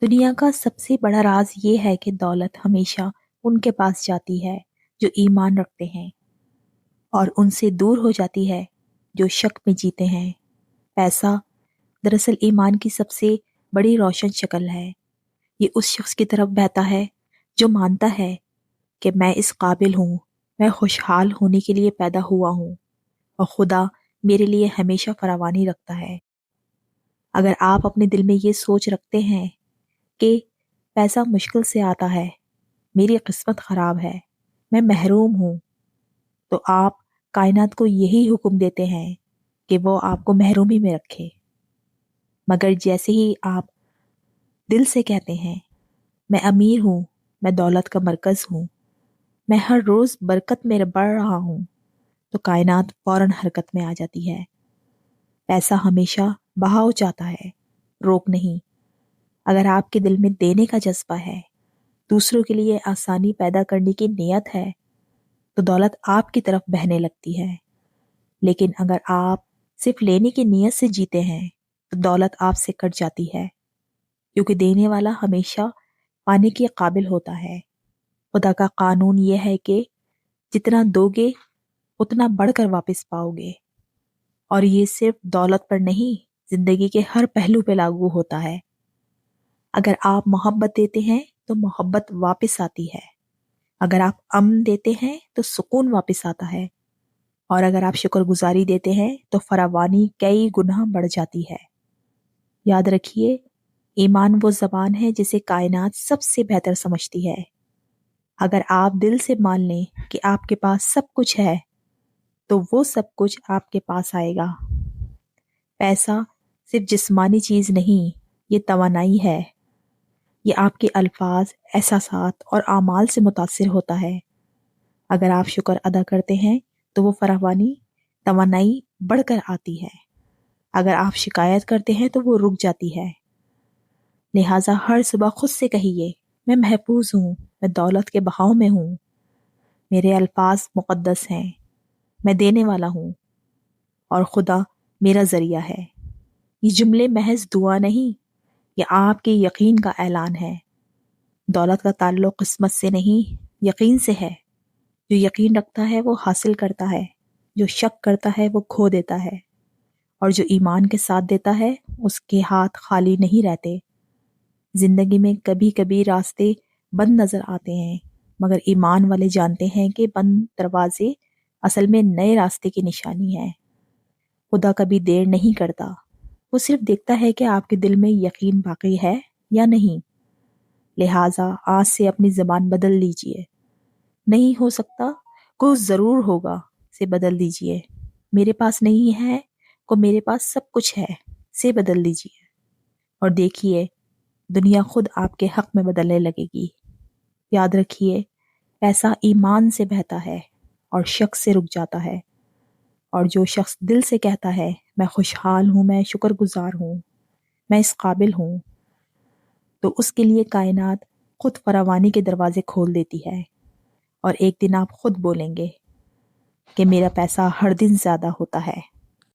دنیا کا سب سے بڑا راز یہ ہے کہ دولت ہمیشہ ان کے پاس جاتی ہے جو ایمان رکھتے ہیں، اور ان سے دور ہو جاتی ہے جو شک میں جیتے ہیں۔ پیسہ دراصل ایمان کی سب سے بڑی روشن شکل ہے۔ یہ اس شخص کی طرف بہتا ہے جو مانتا ہے کہ میں اس قابل ہوں، میں خوشحال ہونے کے لیے پیدا ہوا ہوں، اور خدا میرے لیے ہمیشہ فراوانی رکھتا ہے۔ اگر آپ اپنے دل میں یہ سوچ رکھتے ہیں کہ پیسہ مشکل سے آتا ہے، میری قسمت خراب ہے، میں محروم ہوں، تو آپ کائنات کو یہی حکم دیتے ہیں کہ وہ آپ کو محرومی میں رکھے۔ مگر جیسے ہی آپ دل سے کہتے ہیں میں امیر ہوں، میں دولت کا مرکز ہوں، میں ہر روز برکت میں بڑھ رہا ہوں، تو کائنات فوراً حرکت میں آ جاتی ہے۔ پیسہ ہمیشہ بہاؤ چاہتا ہے، روک نہیں۔ اگر آپ کے دل میں دینے کا جذبہ ہے، دوسروں کے لیے آسانی پیدا کرنے کی نیت ہے، تو دولت آپ کی طرف بہنے لگتی ہے۔ لیکن اگر آپ صرف لینے کی نیت سے جیتے ہیں تو دولت آپ سے کٹ جاتی ہے، کیونکہ دینے والا ہمیشہ پانے کے قابل ہوتا ہے۔ خدا کا قانون یہ ہے کہ جتنا دو گے اتنا بڑھ کر واپس پاؤ گے، اور یہ صرف دولت پر نہیں، زندگی کے ہر پہلو پہ لاگو ہوتا ہے۔ اگر آپ محبت دیتے ہیں تو محبت واپس آتی ہے، اگر آپ امن دیتے ہیں تو سکون واپس آتا ہے، اور اگر آپ شکر گزاری دیتے ہیں تو فراوانی کئی گنا بڑھ جاتی ہے۔ یاد رکھیے، ایمان وہ زبان ہے جسے کائنات سب سے بہتر سمجھتی ہے۔ اگر آپ دل سے مان لیں کہ آپ کے پاس سب کچھ ہے، تو وہ سب کچھ آپ کے پاس آئے گا۔ پیسہ صرف جسمانی چیز نہیں، یہ توانائی ہے۔ یہ آپ کے الفاظ، احساسات اور اعمال سے متاثر ہوتا ہے۔ اگر آپ شکر ادا کرتے ہیں تو وہ فراوانی، توانائی بڑھ کر آتی ہے۔ اگر آپ شکایت کرتے ہیں تو وہ رک جاتی ہے۔ لہٰذا ہر صبح خود سے کہیے میں محفوظ ہوں، میں دولت کے بہاؤ میں ہوں، میرے الفاظ مقدس ہیں، میں دینے والا ہوں، اور خدا میرا ذریعہ ہے۔ یہ جملے محض دعا نہیں، یہ آپ کے یقین کا اعلان ہے۔ دولت کا تعلق قسمت سے نہیں، یقین سے ہے۔ جو یقین رکھتا ہے وہ حاصل کرتا ہے، جو شک کرتا ہے وہ کھو دیتا ہے، اور جو ایمان کے ساتھ دیتا ہے اس کے ہاتھ خالی نہیں رہتے۔ زندگی میں کبھی کبھی راستے بند نظر آتے ہیں، مگر ایمان والے جانتے ہیں کہ بند دروازے اصل میں نئے راستے کی نشانی ہے۔ خدا کبھی دیر نہیں کرتا، وہ صرف دیکھتا ہے کہ آپ کے دل میں یقین باقی ہے یا نہیں۔ لہٰذا آج سے اپنی زبان بدل لیجئے، نہیں ہو سکتا کو ضرور ہوگا سے بدل دیجئے، میرے پاس نہیں ہے کو میرے پاس سب کچھ ہے سے بدل دیجئے، اور دیکھیے دنیا خود آپ کے حق میں بدلنے لگے گی۔ یاد رکھیے، پیسہ ایمان سے بہتا ہے اور شک سے رک جاتا ہے، اور جو شخص دل سے کہتا ہے میں خوشحال ہوں، میں شکر گزار ہوں، میں اس قابل ہوں، تو اس کے لیے کائنات خود فراوانی کے دروازے کھول دیتی ہے، اور ایک دن آپ خود بولیں گے کہ میرا پیسہ ہر دن زیادہ ہوتا ہے۔